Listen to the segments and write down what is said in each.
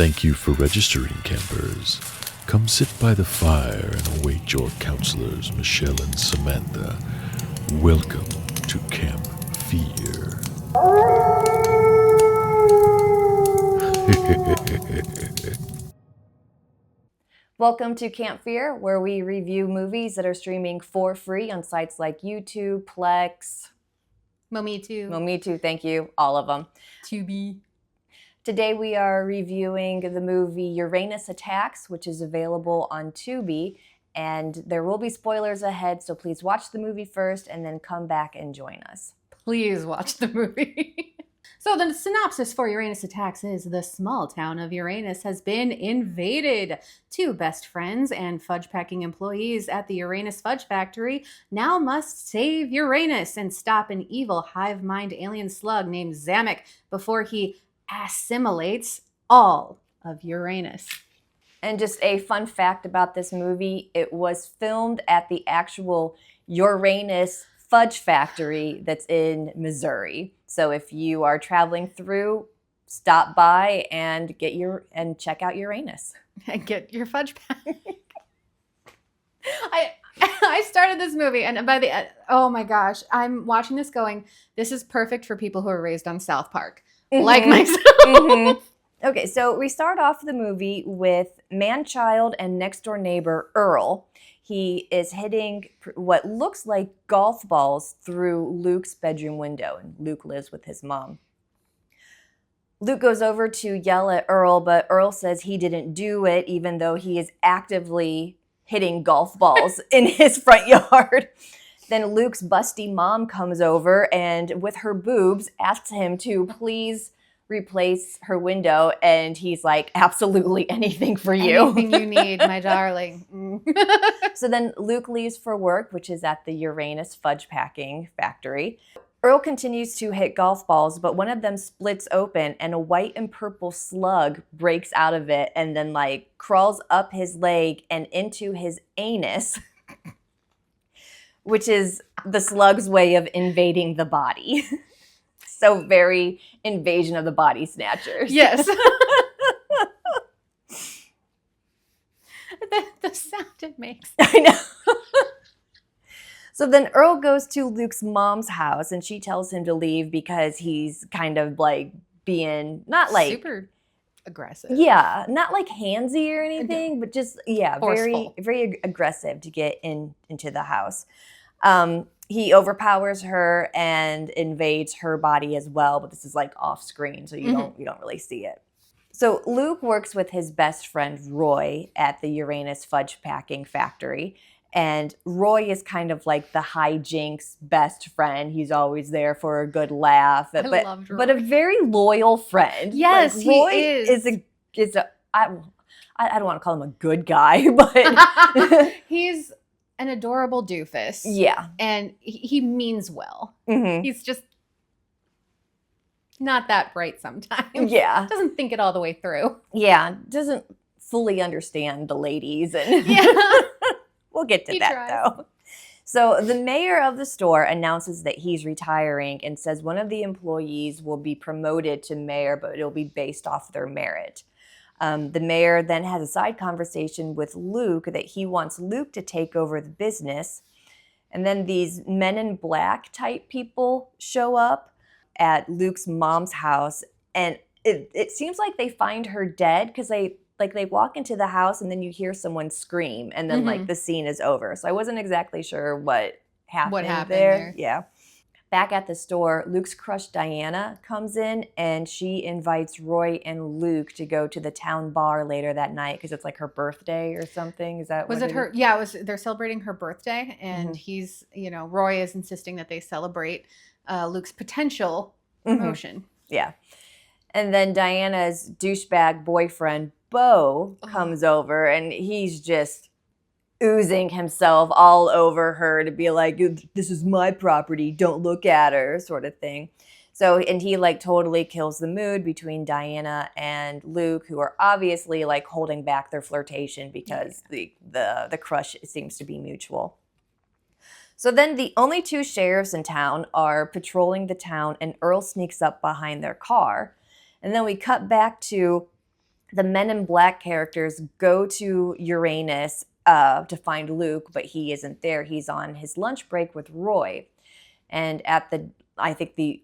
Thank you for registering, campers. Come sit by the fire and await your counselors, Michelle and Samantha. Welcome to Camp Fear. Welcome to Camp Fear, where we review movies that are streaming for free on sites like YouTube, Plex, Momitu, thank you, all of them. Tubi. Today we are reviewing the movie Uranus Attacks, which is available on Tubi, and there will be spoilers ahead, so please watch the movie first and then come back and join us. Please watch the movie. So the synopsis for Uranus Attacks is the small town of Uranus has been invaded. Two best friends and fudge-packing employees at the Uranus Fudge Factory now must save Uranus and stop an evil hive-mind alien slug named Zamek before he assimilates all of Uranus. And just a fun fact about this movie, it was filmed at the actual Uranus Fudge Factory that's in Missouri. So if you are traveling through, stop by and check out Uranus. And get your fudge pack. I started this movie and by the end, oh my gosh, I'm watching this going, this is perfect for people who are raised on South Park. Mm-hmm. Like myself. Mm-hmm. Okay, so we start off the movie with man-child and next-door neighbor Earl. He is hitting what looks like golf balls through Luke's bedroom window, and Luke lives with his mom. Luke goes over to yell at Earl, but Earl says he didn't do it, even though he is actively hitting golf balls in his front yard. Then Luke's busty mom comes over and with her boobs asks him to please replace her window, and he's like, absolutely anything for you. Anything you need, my darling. So then Luke leaves for work, which is at the Uranus Fudge Packing Factory. Earl continues to hit golf balls, but one of them splits open and a white and purple slug breaks out of it and then crawls up his leg and into his anus, which is the slug's way of invading the body. So very Invasion of the Body Snatchers. Yes. the sound it makes. I know. So then Earl goes to Luke's mom's house and she tells him to leave because he's kind of being super aggressive. Yeah, not handsy or anything, but just forceful. very aggressive to get into the house. He overpowers her and invades her body as well, but this is off screen, so you don't really see it. So Luke works with his best friend Roy at the Uranus Fudge Packing Factory, and Roy is kind of like the hijinks best friend. He's always there for a good laugh, but a very loyal friend. Yes, Roy he is. I don't want to call him a good guy, but he's an adorable doofus. Yeah. And he means well. Mm-hmm. He's just not that bright sometimes. Yeah. Doesn't think it all the way through. Yeah. Doesn't fully understand the ladies. And yeah. We'll get to He that, tries. though. So the mayor of the store announces that he's retiring and says one of the employees will be promoted to mayor, but it'll be based off their merit. The mayor then has a side conversation with Luke that he wants Luke to take over the business. And then these Men in Black type people show up at Luke's mom's house. And it seems like they find her dead because they walk into the house and then you hear someone scream and then the scene is over. So I wasn't exactly sure what happened there. Yeah. Back at the store, Luke's crush Diana comes in and she invites Roy and Luke to go to the town bar later that night because it's her birthday or something. Is that was what it her? Yeah, it was. They're celebrating her birthday, and he's, Roy is insisting that they celebrate Luke's potential promotion. Yeah, and then Diana's douchebag boyfriend Bo comes over, and he's just oozing himself all over her to be like, this is my property, don't look at her, sort of thing. So, and he totally kills the mood between Diana and Luke, who are obviously holding back their flirtation because the crush seems to be mutual. So then the only two sheriffs in town are patrolling the town, and Earl sneaks up behind their car. And then we cut back to the Men in Black characters go to Uranus to find Luke, but he isn't there. He's on his lunch break with Roy. And at the, I think the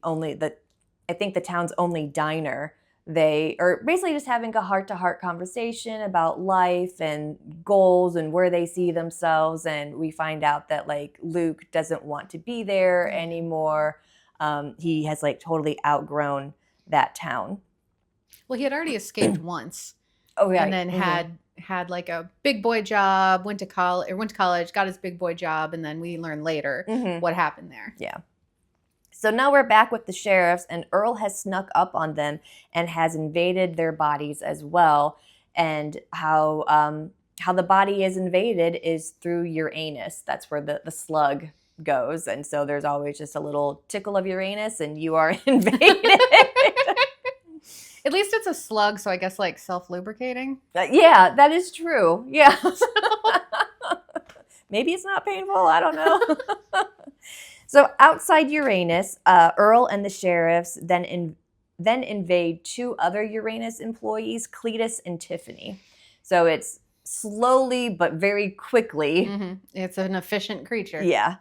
town's only diner, they are basically just having a heart-to-heart conversation about life and goals and where they see themselves. And we find out that like Luke doesn't want to be there anymore. He has like totally outgrown that town. Well, he had already escaped once. Oh yeah, and then had like a big boy job, went to college, got his big boy job, and then we learn later what happened there. Yeah. So now we're back with the sheriffs, and Earl has snuck up on them and has invaded their bodies as well. And how the body is invaded is through Uranus. That's where the slug goes. And so there's always just a little tickle of Uranus, and you are invaded. At least it's a slug, so I guess like self-lubricating. Yeah, that is true. Yeah. Maybe it's not painful. I don't know. So outside Uranus, Earl and the sheriffs then invade two other Uranus employees, Cletus and Tiffany. So it's slowly but very quickly. It's an efficient creature. Yeah.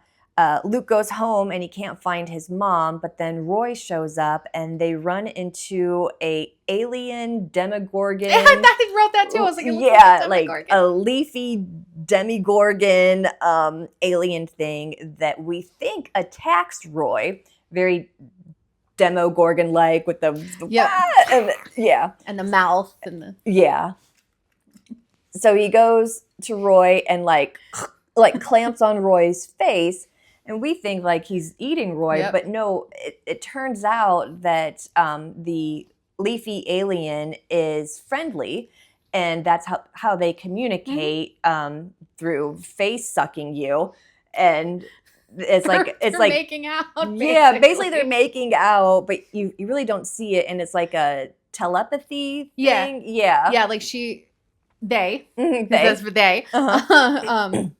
Luke goes home and he can't find his mom, but then Roy shows up and they run into a alien demogorgon. I wrote that too. I was like, like a leafy demigorgon alien thing that we think attacks Roy. Very demogorgon-like with the and the mouth and the So he goes to Roy and like clamps on Roy's face. And we think like he's eating Roy, but no, it turns out that the leafy alien is friendly, and that's how they communicate through face sucking you. And it's like making out. Yeah, basically they're making out, but you really don't see it, and it's like a telepathy thing. Yeah, like they says for they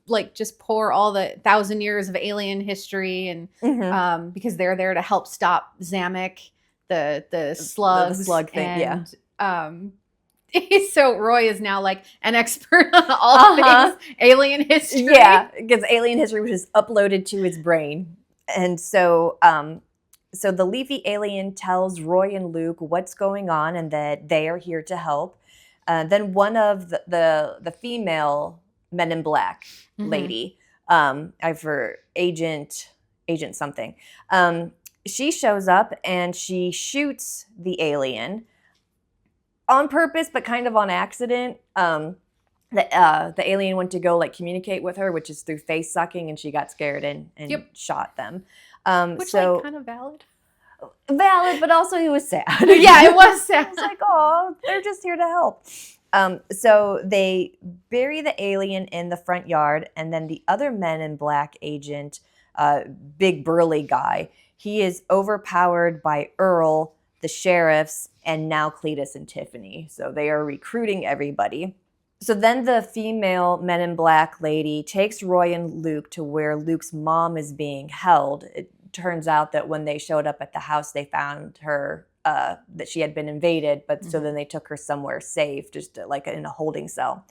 like just pour all the 1,000 years of alien history and because they're there to help stop Zamek, the slugs, the slug thing. And, so Roy is now like an expert on all things alien history. Yeah, because alien history was just uploaded to his brain. And so so the leafy alien tells Roy and Luke what's going on and that they are here to help. Then one of the female Men in Black lady, I've heard agent something. She shows up and she shoots the alien on purpose, but kind of on accident. The alien went to go like communicate with her, which is through face sucking, and she got scared and shot them. Which like kind of valid. Valid, but also he was sad. Yeah, it was sad. It's like, oh, they're just here to help. So they bury the alien in the front yard, and then the other Men in Black agent, big burly guy, he is overpowered by Earl, the sheriffs, and now Cletus and Tiffany. So they are recruiting everybody. So then the female Men in Black lady takes Roy and Luke to where Luke's mom is being held. It turns out that when they showed up at the house, they found her, that she had been invaded, but so then they took her somewhere safe, just like in a holding cell.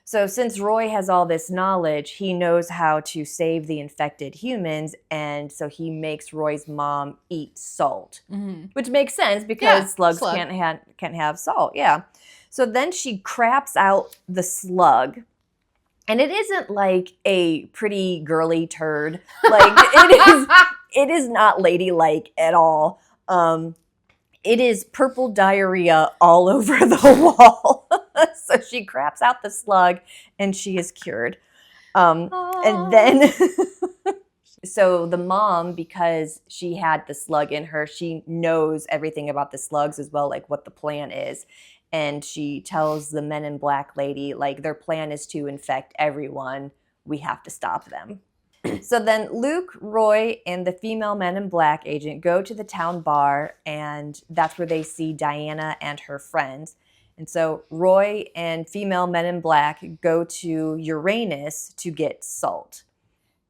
So since Roy has all this knowledge, he knows how to save the infected humans, and so he makes Roy's mom eat salt, which makes sense because slugs can't have salt. Yeah. So then she craps out the slug. And it isn't like a pretty girly turd. Like it is not ladylike at all. It is purple diarrhea all over the wall. So she craps out the slug and she is cured. And then, so the mom, because she had the slug in her, she knows everything about the slugs as well, like what the plan is. And she tells the Men in Black lady, like, their plan is to infect everyone. We have to stop them. So then Luke, Roy, and the female Men in Black agent go to the town bar, and that's where they see Diana and her friends. And so Roy and female Men in Black go to Uranus to get salt.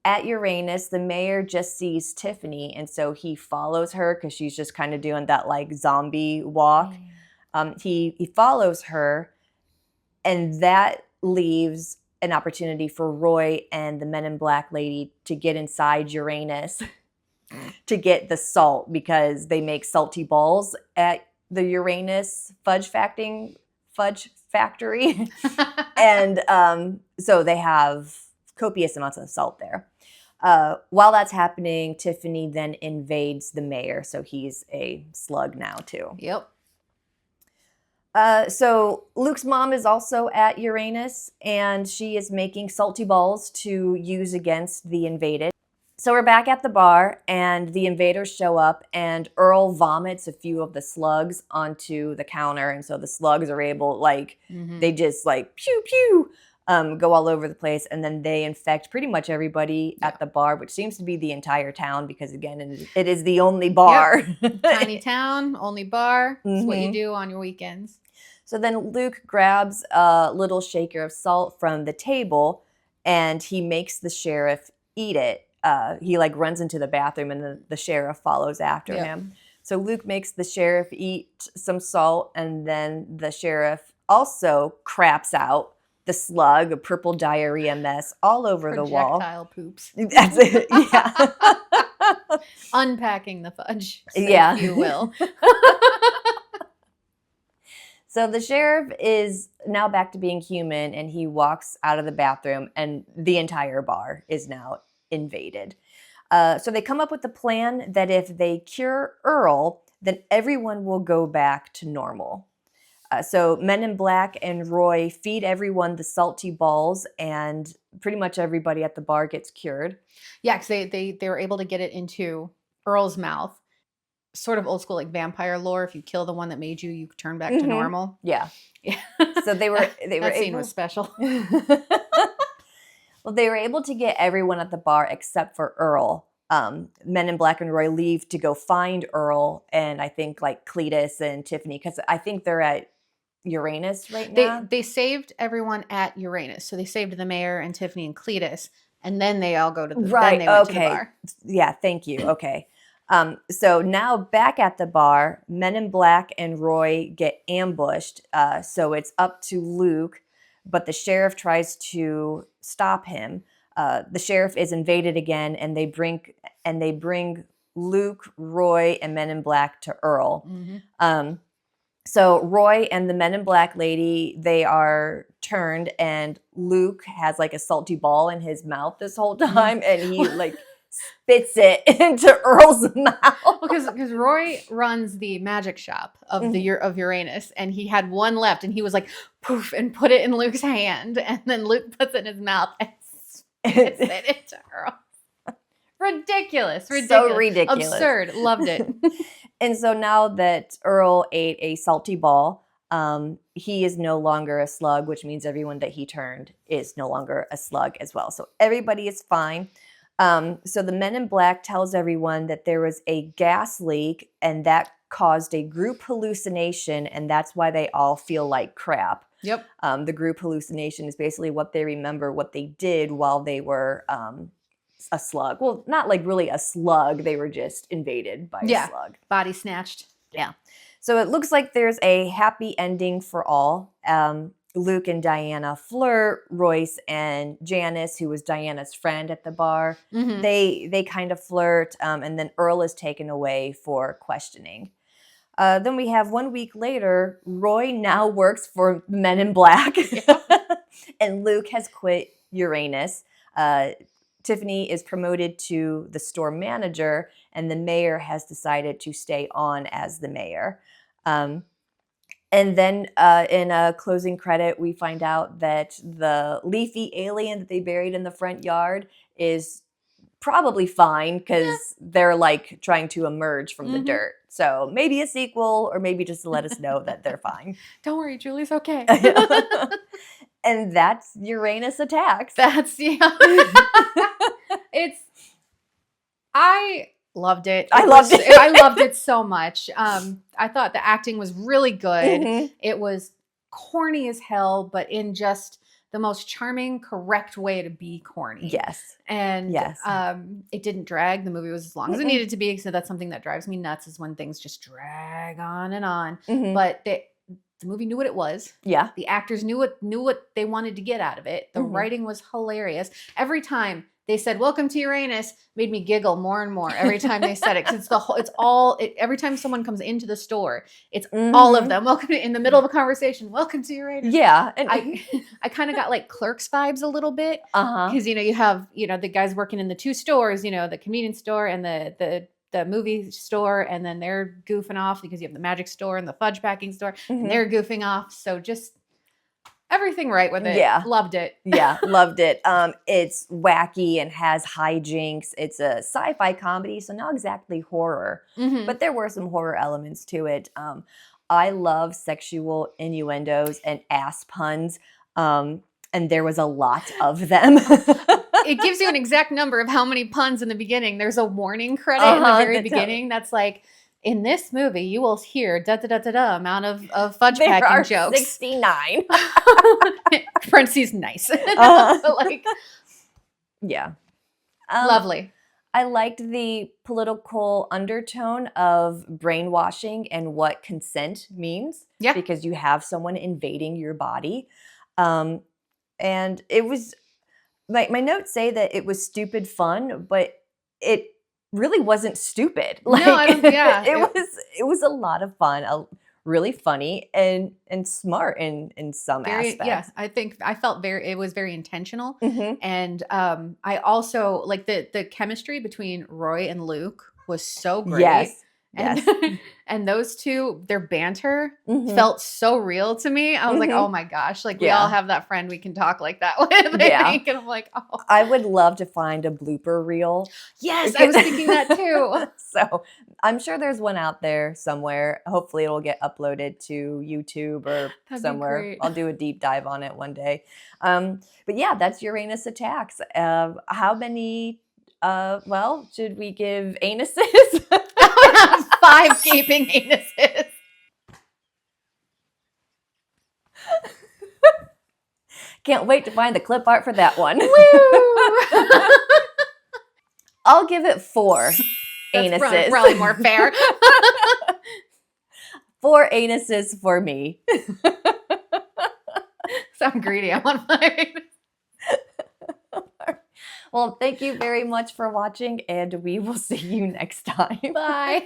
At Uranus, the mayor just sees Tiffany, and so he follows her because she's just kind of doing that, like, zombie walk. He follows her, and that leaves an opportunity for Roy and the Men in Black lady to get inside Uranus to get the salt, because they make salty balls at the Uranus fudge factory. And so they have copious amounts of salt there. While that's happening, Tiffany then invades the mayor. So he's a slug now, too. Yep. So Luke's mom is also at Uranus, and she is making salty balls to use against the invaded. So we're back at the bar, and the invaders show up, and Earl vomits a few of the slugs onto the counter. And so the slugs are able, they just pew, pew, go all over the place. And then they infect pretty much everybody at the bar, which seems to be the entire town, because again, it is the only bar. Yep. Tiny town, only bar. It's what you do on your weekends. So then Luke grabs a little shaker of salt from the table, and he makes the sheriff eat it. He runs into the bathroom, and the sheriff follows after him. So Luke makes the sheriff eat some salt, and then the sheriff also craps out the slug, a purple diarrhea mess all over the wall. Projectile poops. That's it. Yeah. Unpacking the fudge, Yeah. if you will. So the sheriff is now back to being human, and he walks out of the bathroom, and the entire bar is now invaded. So they come up with the plan that if they cure Earl, then everyone will go back to normal. So Men in Black and Roy feed everyone the salty balls, and pretty much everybody at the bar gets cured. Yeah, because they were able to get it into Earl's mouth. Sort of old school, like vampire lore. If you kill the one that made you, you turn back to normal. Yeah. Yeah. So they were that scene was special. Well, they were able to get everyone at the bar except for Earl. Men in Black and Roy leave to go find Earl, and I think Cletus and Tiffany, because I think they're at Uranus right now. They saved everyone at Uranus, so they saved the mayor and Tiffany and Cletus, and then they all go to the right. Then they went Okay. to the bar. Yeah. Thank you. Okay. So now back at the bar, Men in Black and Roy get ambushed. So it's up to Luke, but the sheriff tries to stop him. The sheriff is invaded again, and they bring Luke, Roy, and Men in Black to Earl. Mm-hmm. So Roy and the Men in Black lady, they are turned, and Luke has a salty ball in his mouth this whole time, and he spits it into Earl's mouth. Because Roy runs the magic shop of of Uranus, and he had one left, and he was like, poof, and put it in Luke's hand, and then Luke puts it in his mouth and spits it into Earl. Ridiculous. So ridiculous. Absurd. Loved it. And so now that Earl ate a salty ball, he is no longer a slug, which means everyone that he turned is no longer a slug as well. So everybody is fine. So the Men in Black tells everyone that there was a gas leak, and that caused a group hallucination, and that's why they all feel like crap. Yep. The group hallucination is basically what they remember what they did while they were a slug. Well, not really a slug. They were just invaded by a slug. Body snatched. Yeah. So it looks like there's a happy ending for all. Luke and Diana flirt. Royce and Janice, who was Diana's friend at the bar, they kind of flirt, and then Earl is taken away for questioning. Then we have 1 week later, Roy now works for Men in Black, and Luke has quit Uranus. Tiffany is promoted to the store manager, and the mayor has decided to stay on as the mayor. And then in a closing credit, we find out that the leafy alien that they buried in the front yard is probably fine, because they're trying to emerge from the dirt. So maybe a sequel, or maybe just to let us know that they're fine. Don't worry, Julie's okay. And that's Uranus Attacks. I loved it. I loved it. I loved it so much. I thought the acting was really good. It was corny as hell, but in just the most charming, correct way to be corny. Yes. And it didn't drag. The movie was as long as it needed to be, so that's something that drives me nuts, is when things just drag on and on. But The movie knew what it was. Yeah. The actors knew what they wanted to get out of it. The writing was hilarious. Every time they said "Welcome to Uranus," made me giggle more and more every time they said it. Because every time someone comes into the store, it's all of them. Welcome in the middle of a conversation. Welcome to Uranus. Yeah. And I kind of got like Clerks vibes a little bit. uh-huh. Because you have the guys working in the two stores. The convenience store and the movie store, and then they're goofing off because you have the magic store and the fudge packing store, and they're goofing off. So just everything right with it. Yeah. Loved it. Yeah, loved it. It's wacky and has hijinks. It's a sci-fi comedy, so not exactly horror, but there were some horror elements to it. I love sexual innuendos and ass puns, and there was a lot of them. It gives you an exact number of how many puns in the beginning. There's a warning credit in the very beginning that's like, in this movie, you will hear da-da-da-da-da amount of fudge packing jokes. 69. Parentheses, nice. Yeah. Lovely. I liked the political undertone of brainwashing and what consent means. Yeah. Because you have someone invading your body. And it was, my notes say that it was stupid fun, but it really wasn't stupid. No, I don't. Yeah, it was a lot of fun, really funny and smart in some aspects. Yeah, I felt it was very intentional, and I also like the chemistry between Roy and Luke was so great. Yes. And those two, their banter felt so real to me. I was like, oh my gosh, like we all have that friend we can talk like that with. I think. And I'm like, oh. I would love to find a blooper reel. Yes, I was thinking that too. So I'm sure there's one out there somewhere. Hopefully it'll get uploaded to YouTube or somewhere. I'll do a deep dive on it one day. But yeah, that's Uranus Attacks. How many, should we give anuses? 5 gaping anuses. Can't wait to find the clip art for that one. Woo! I'll give it 4 anuses. That's probably more fair. 4 anuses for me. So I'm greedy. I want 5. Well, thank you very much for watching, and we will see you next time. Bye.